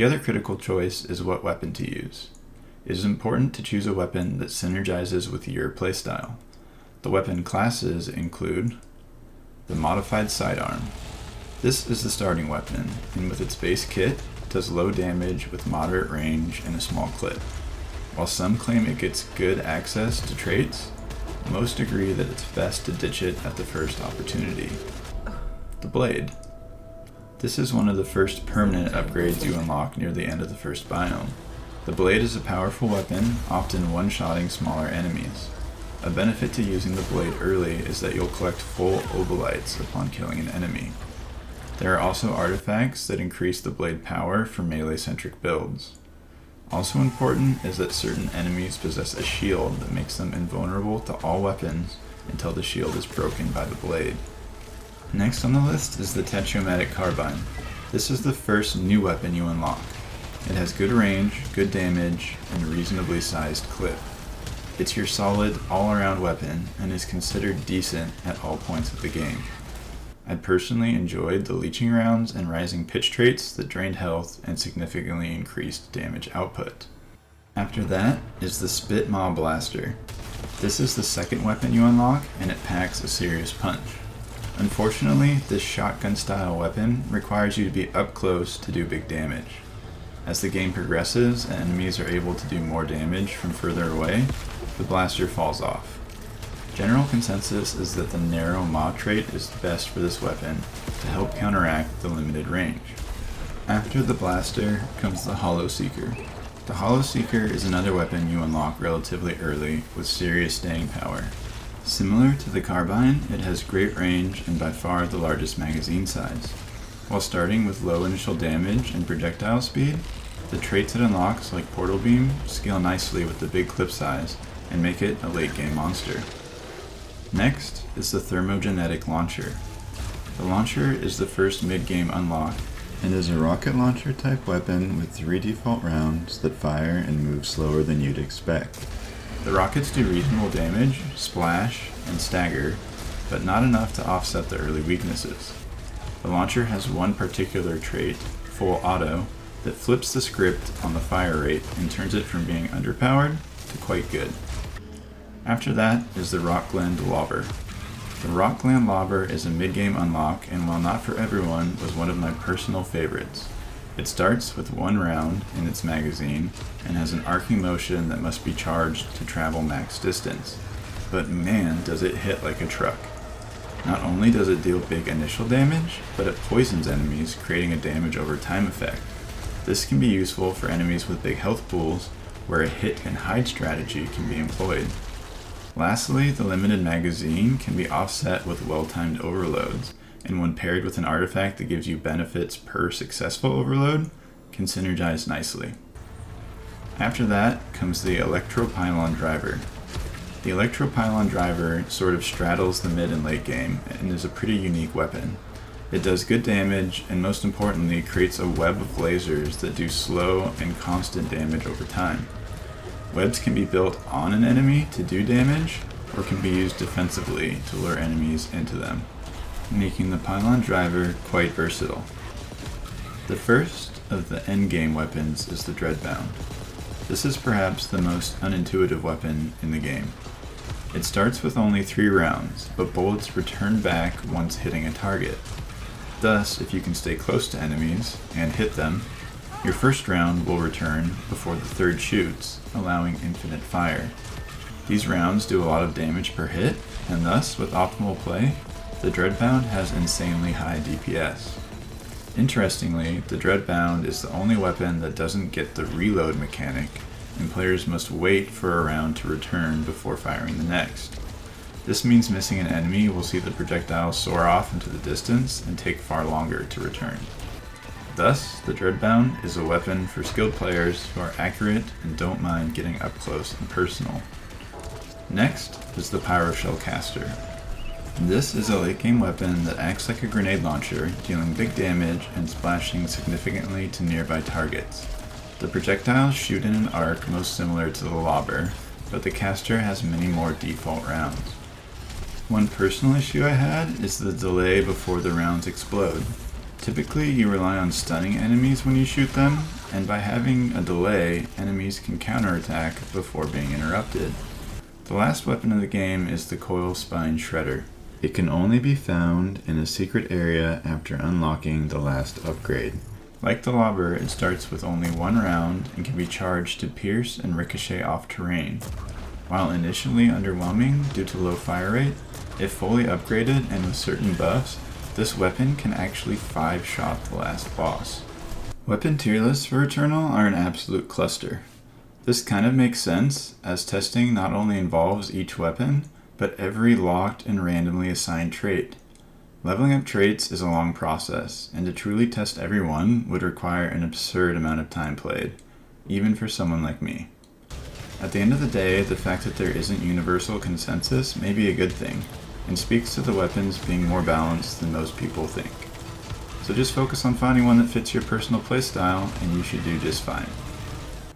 The other critical choice is what weapon to use. It is important to choose a weapon that synergizes with your playstyle. The weapon classes include the modified Sidearm. This is the starting weapon, and with its base kit, does low damage with moderate range and a small clip. While some claim it gets good access to traits, most agree that it's best to ditch it at the first opportunity. The Blade. This is one of the first permanent upgrades you unlock near the end of the first biome. The Blade is a powerful weapon, often one-shotting smaller enemies. A benefit to using the Blade early is that you'll collect full obolites upon killing an enemy. There are also artifacts that increase the Blade power for melee-centric builds. Also important is that certain enemies possess a shield that makes them invulnerable to all weapons until the shield is broken by the Blade. Next on the list is the Tachyomatic Carbine. This is the first new weapon you unlock. It has good range, good damage, and a reasonably sized clip. It's your solid, all-around weapon and is considered decent at all points of the game. I personally enjoyed the leeching rounds and rising pitch traits that drained health and significantly increased damage output. After that is the Spitmaw Blaster. This is the second weapon you unlock, and it packs a serious punch. Unfortunately, this shotgun-style weapon requires you to be up close to do big damage. As the game progresses and enemies are able to do more damage from further away, the blaster falls off. General consensus is that the narrow maw trait is best for this weapon to help counteract the limited range. After the blaster comes the Hollowseeker. The Hollowseeker is another weapon you unlock relatively early with serious staying power. Similar to the carbine, it has great range and by far the largest magazine size. While starting with low initial damage and projectile speed, the traits it unlocks like Portal Beam scale nicely with the big clip size and make it a late game monster. Next is the Thermogenic Launcher. The launcher is the first mid-game unlock and is a rocket launcher type weapon with 3 default rounds that fire and move slower than you'd expect. The rockets do reasonable damage, splash, and stagger, but not enough to offset the early weaknesses. The launcher has one particular trait, Full Auto, that flips the script on the fire rate and turns it from being underpowered to quite good. After that is the Rotgland Lobber. The Rotgland Lobber is a mid-game unlock, and while not for everyone, was one of my personal favorites. It starts with 1 round in its magazine and has an arcing motion that must be charged to travel max distance. But man, does it hit like a truck. Not only does it deal big initial damage, but it poisons enemies, creating a damage over time effect. This can be useful for enemies with big health pools, where a hit and hide strategy can be employed. Lastly, the limited magazine can be offset with well-timed overloads, and when paired with an artifact that gives you benefits per successful overload, can synergize nicely. After that comes the Electropylon Driver. The Electropylon Driver sort of straddles the mid and late game, and is a pretty unique weapon. It does good damage, and most importantly creates a web of lasers that do slow and constant damage over time. Webs can be built on an enemy to do damage, or can be used defensively to lure enemies into them, making the Pylon Driver quite versatile. The first of the endgame weapons is the Dreadbound. This is perhaps the most unintuitive weapon in the game. It starts with only 3 rounds, but bullets return back once hitting a target. Thus, if you can stay close to enemies and hit them, your first round will return before the third shoots, allowing infinite fire. These rounds do a lot of damage per hit, and thus, with optimal play, the Dreadbound has insanely high DPS. Interestingly, the Dreadbound is the only weapon that doesn't get the reload mechanic, and players must wait for a round to return before firing the next. This means missing an enemy will see the projectile soar off into the distance and take far longer to return. Thus, the Dreadbound is a weapon for skilled players who are accurate and don't mind getting up close and personal. Next is the Pyroshell Caster. This is a late game weapon that acts like a grenade launcher, dealing big damage and splashing significantly to nearby targets. The projectiles shoot in an arc most similar to the Lobber, but the caster has many more default rounds. One personal issue I had is the delay before the rounds explode. Typically, you rely on stunning enemies when you shoot them, and by having a delay, enemies can counterattack before being interrupted. The last weapon of the game is the Coilspine Shredder. It can only be found in a secret area after unlocking the last upgrade. Like the Lobber, it starts with only one round and can be charged to pierce and ricochet off terrain. While initially underwhelming due to low fire rate, if fully upgraded and with certain buffs, this weapon can actually 5-shot the last boss. Weapon tier lists for Returnal are an absolute cluster. This kind of makes sense, as testing not only involves each weapon, but every locked and randomly assigned trait. Leveling up traits is a long process, and to truly test every one would require an absurd amount of time played, even for someone like me. At the end of the day, the fact that there isn't universal consensus may be a good thing, and speaks to the weapons being more balanced than most people think. So just focus on finding one that fits your personal playstyle, and you should do just fine.